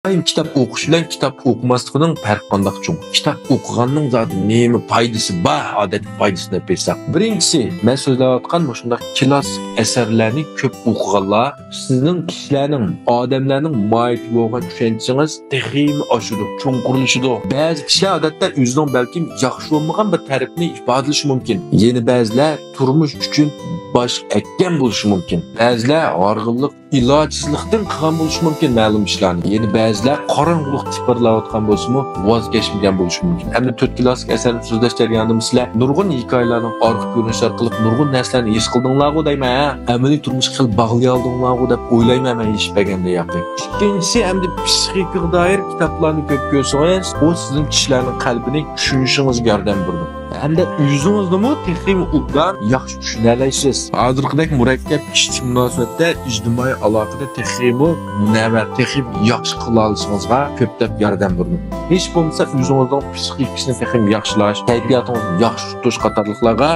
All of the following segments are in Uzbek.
Kitap o'qish bilan kitap o'qimaslikning farqi qanday chung? Kitap o'qiganning zoti nima foydasi bor? Odat foydasini bersak. Birinchisi, men so'zlayotgan shunday klassik asarlarni ko'p o'qiganlar sizning kishilarning, odamlarning mohiyatiga bo'lgan tushanchangiz texim oshidi, cho'nqurlashidi. Ba'zi kishilar odatda o'zining balkim yaxshi bo'lmagan bir tarafni ifodalashi mumkin. Yana ba'zilar turmush uchun bosh ekkan bo'lishi mumkin. Ba'zilar org'inlik ilojsizlikdan qilgan bo'lishi mumkin ma'lum ishlarni. Yana ba'zilar qorong'ulik tipirlayotgan bo'lsa-mu, voz kechmagan bo'lishi mumkin. Hamda 4 klassik asarni so'zlash jarayonida sizlar nurg'un hikoyalarning orqa ko'rinishi orqali nurg'un narsalarni his qildinglar-ku deyman. Amaliy turmush qilib bag'lay oldinglar-ku deb o'ylayman men hech baganda yo'qdi. Ikkinchisi hamda psixikaga doir kitoblarni ko'p ko'rsangiz, bu sizning kishilarning qalbini tushunishingizga yordam beradi. Hamda o'zingizni texnik uqdan yaxshi tushuna olasiz. Hozirgidek murakkab ishchi munosabatda ijtimoiy aloqada texnik munavvar, texnik yaxshi qila olishingizga ko'plab yordam beradi. Hech bo'lmasa o'zingizning psixikasini texnik yaxshilash, kayfiyatingizni yaxshi tutish qatorliqlarga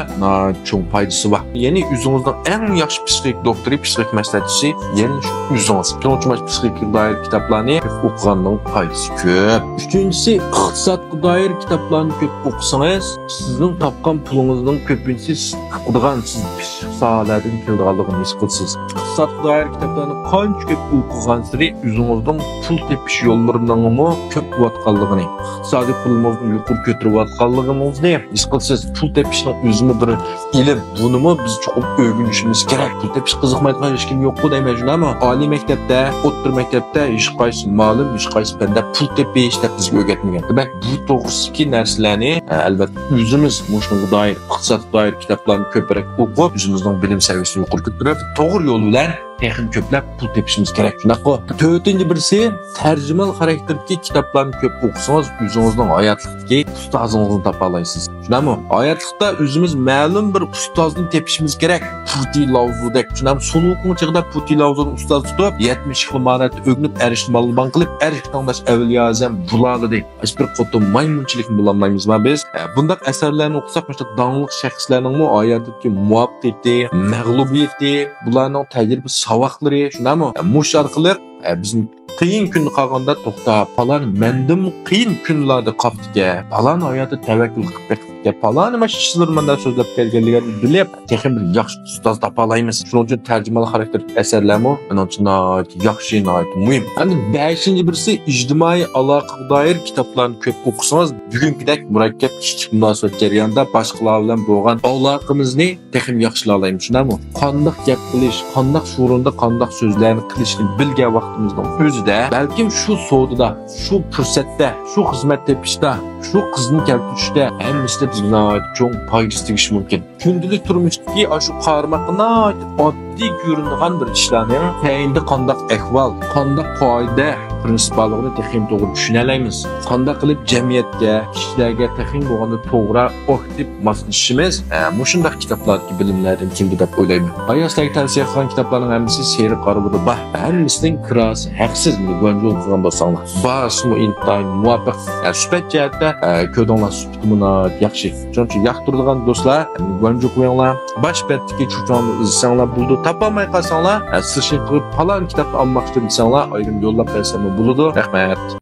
cho'ng foydasi bor. Ya'ni o'zingizning eng yaxshi psixik doktori, psixik maslahatchisi ya'ni shu o'zingiz. Shuning psixik doir kitoblarni o'qiganning foydasi ko'p. Uchinchisi, iqtisodga doir kitoblarni ko'p o'qisangiz, sizning topgan pulingizning ko'pinchisi qiladigan siz sohalardan keladiganligini his qilasiz. Iqtisodga doir kitoblarni qancha ko'p o'qigan sari o'zingizning pul tepish yo'llariningmi ko'p bo'layotganligini, iqtisodiy pulingizni yuqori ko'tarayotganligingizni his qilasiz. Pul tepishning o'zini bir ilm. Bunimi biz cho'qib o'rganishimiz kerak. Pul tepish qiziqmaydigan hech kim yo'q-ku deyman, shundami? Oliy maktabda, o'rta maktabda hech qaysi ma'lum, hech qaysi fanda pul tepish deb bizga o'rgatmagan. Demak, bu to'g'risidagi narsalarni albatta o'zimiz shunga doir, iqtisodga doir kitoblarni ko'proq o'qib, o'zimizning bilim saviyasini yuqori ko'tarib, to'g'ri yo'l bilan texnik ko'plab pul tepishimiz kerak. Shundaqmi? To'rtinchi birisi, tarjimal xarakterdagi kitoblarni ko'p o'qisangiz, o'zingizning hayotlikdagi ustozingizni topa olasiz. Shundaqmi? Hayotlikda o'zimiz ma'lum bir ustozni tepishimiz kerak. Puti lavzudek. Shundaqmi? Suluqning chig'ida Puti lavzuni ustoz tutib, 70 xil ma'noda o'rganib, erishni malban qilib, erishni tanglash avliyo azam bulardi. Hech bir qo'tim maymunchilikni bilolmaymiz biz. Bunday asarlarni o'qisak, mana dangliq shaxslarning hayotdagi muvaffaqiyati, mag'lubiyati, bularning tajriba savoqlari, shundami? Mush orqali bizning qiyin kun qolganda to'xtab, falan mendim qiyin kunlarda qoptiga, falan hayotda tavakkul qilib falan mana shizlarmanda so'zlab kelganligini bilib, texnik bir yaxshi ustoz topa olamiz. Shuning uchun tarjimal xarakter asarlarmi men uchun yaxshi, muhim. Endi 5-chi birisi ijtimoiy aloqaga doir kitoblarni ko'p o'qisangiz, bugünkidek murakkab kichik munosabat jarayonida boshqalar bilan bo'lgan aloqamizni texnik yaxshilay olamiz, shundami? Qanday gap qilish, qanday surunda, qanday so'zlarni qilishni bilgan vaqtimizda o'zida, balkim shu savdoda, shu fursatda, shu xizmat tepishda, shu qizni keltirishda hammasida bizga cho'ng foydasi tegishi mumkin. Kundalik turmushdagi shu qarmoqni oddiy ko'rinadigan bir ishlarning tayinda qanday ahvol, qanday qoida prinsiplarni texnik to'g'ri tushuna olamiz. Qanday qilib jamiyatga, kishilarga texnik bo'lganda to'g'ri aktiv moslashishimiz, shunday kitoblardagi bilimlardan keldi deb o'ylayman. Hayotdagi tavsiya qilgan kitoblarning hammasi seri qarabudi bor. Hammasining kirasi haqsiz bo'lgan qilgan bo'lsanglar. Basmu intayin muvaffaq. Suhbat jihatda ko'dinglar suhbatini yaxshi. Chunki yoqtiradigan do'stlar, bo'lgan qo'yinglar. Bosh betdagi chuchonni izlasanglar bo'ldi. Topolmay qolsanglar, siz qilib falan kitobni olmoqchi bo'lsanglar, ayrim yo'llab bersam bo'ladi. Rahmat.